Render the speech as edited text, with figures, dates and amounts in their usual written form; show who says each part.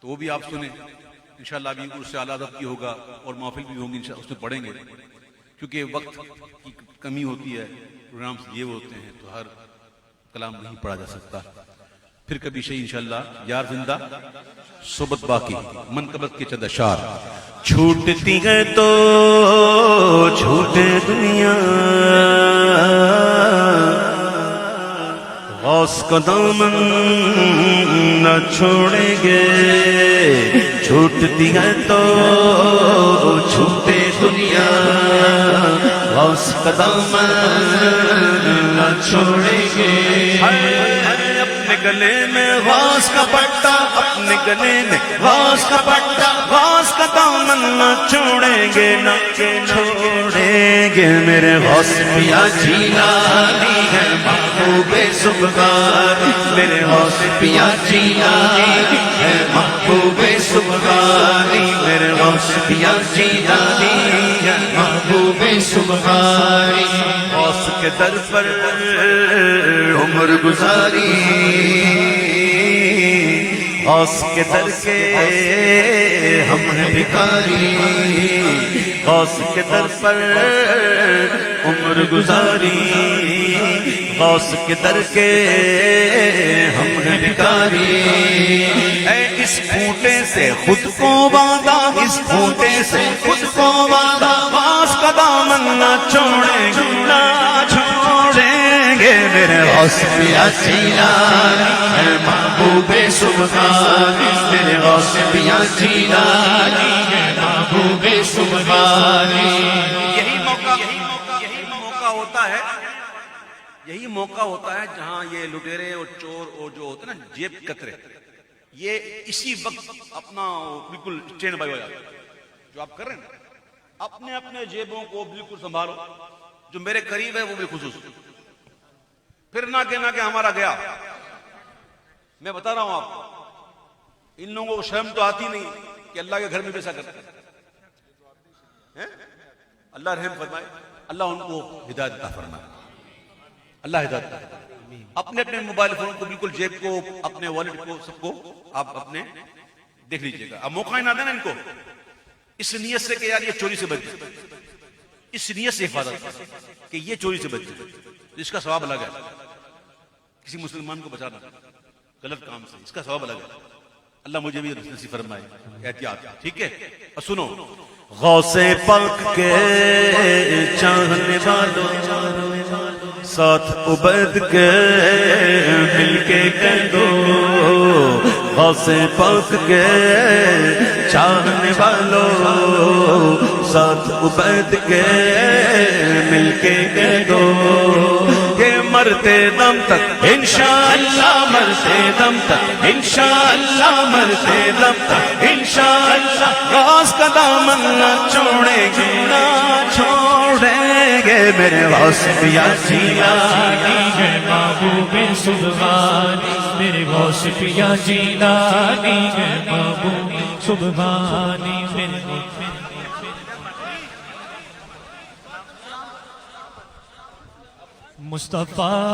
Speaker 1: تو وہ بھی آپ سنیں انشاءاللہ. ابھی اس سے اعلیٰ ادب کی ہوگا اور محفل بھی ہوں گی انشاءاللہ، اس میں پڑھیں گے. کیونکہ وقت کی کمی ہوتی ہے، پروگرامز یہ ہوتے ہیں تو ہر کلام نہیں پڑھا جا سکتا. پھر کبھی شہی انشاءاللہ. یار زندہ صحبت باقی، منقبت کے چند اشعار.
Speaker 2: چھوٹتی ہے تو چھوٹے دنیا، غوث کا دامن نہ چھوڑیں گے. چھوٹتی ہے تو چھوٹے دنیا، غوث کا دامن نہ چھوڑیں گے. اپنے گلے میں غوث کا پٹا، اپنے گلے میں غوث کا پٹا، غوث کا دامن نہ چھوڑیں گے، نہ چھوڑیں گے. میرے غوث پیا جیلانی ہے محبوب سبحانی، میرے غوث پیا جیلانی ہے محبوب سبحانی، میرے غوث پیا جیلانی ہے محبوب سبحانی. غوث کے در پر عمر گزاری، غوث کے در کے ہم ہیں بھکاری. غوث کے در پر عمر گزاری، غوث کے در کے ہم ہیں بھکاری. اے اس پھوٹے سے خود کو باندھا، اس پھوٹے سے خود کو باندھا، غوث کا دامن نہ چھوڑیں گے، نہ چھوڑیں گے. میرے غوث پیا جیلانی ہے محبوب سبحانی، میرے غوث پیا جیلانی ہے محبوب سبحانی.
Speaker 1: یہی موقع ہوتا ہے، یہی موقع ہوتا ہے جہاں یہ لٹیرے اور چور اور جو ہوتے ہیں نا جیب کترے، یہ اسی وقت اپنا بالکل اسٹینڈ بائی ہو جاتا ہے. جو آپ کر رہے ہیں نا، اپنے اپنے جیبوں کو بالکل سنبھالو. جو میرے قریب ہے وہ بھی خصوص، پھر نہ کہنا کہ ہمارا گیا. میں بتا رہا ہوں آپ کو، ان لوگوں کو شرم تو آتی نہیں کہ اللہ کے گھر میں بھی ایسا کرتے ہیں. اللہ رحم فرمائے، اللہ ان کو ہدایت عطا فرمائے، اللہ ہدایت عطا فرمائے. اپنے اپنے موبائل فون کو بالکل جیب کو، اپنے والٹ کو، سب کو آپ اپنے دیکھ لیجئے گا. اب موقع ہی نہ دینا ان کو، اس نیت سے کہ یار یہ چوری سے بچ جائے، اس نیت سے حفاظت کہ یہ چوری سے بچ جائے، اس کا ثواب الگ ہے. کسی مسلمان کو بچانا غلط کام سے، اس کا ثواب الگ ہے. اللہ مجھے بھی نصیب فرمائے احتیاط. ٹھیک ہے، اور سنو.
Speaker 2: غوث پاک کے چاہنے والوں، ساتھ عبید کے مل کے کہہ دو. غوث پاک کے چاہنے والوں، ساتھ عبید کے مل کے کہہ دو کہ مرتے دم تک انشاءاللہ، مرتے دم تک انشاءاللہ، مرتے دم تک انشاءاللہ غوث کا دامن نہ چھوڑیں گے، نہ چھوڑیں گے. میرے غوث پیا جیلانی ہے محبوب سبحانی، میرے غوث پیا جیلانی ہے محبوب سبحانی. مصطفیٰ